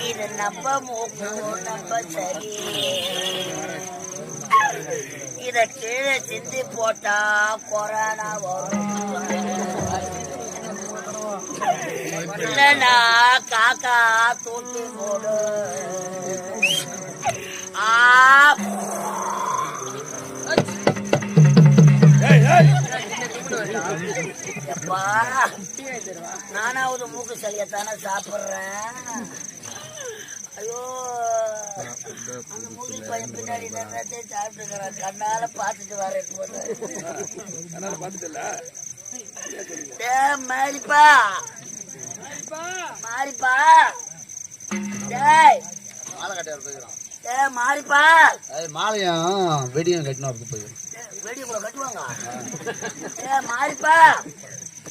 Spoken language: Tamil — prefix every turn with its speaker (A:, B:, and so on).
A: இது நம்ம மூக்கு நம்ம சரி. இத கீழே சிந்தி போட்டா கொரோனா வரும். இல்லனா காக்கா தூக்கி போடு. நானாவது மூக்கு சளியத்தானே சாப்பிடுறேன். ஐயோ, அந்த மூக்கு பையன் பின்னாடி நிறைய சாப்பிட்டுக்கிறேன். கண்ணால பாத்துட்டு வரேன். மாரிப்பா மாரிப்பா மாலை கட்டியார் போய்க்கிறான். மாரிப்பா மாலையும் வெடியும் கட்டினா போய் வெடி கூட கட்டுவாங்க. மாரிப்பா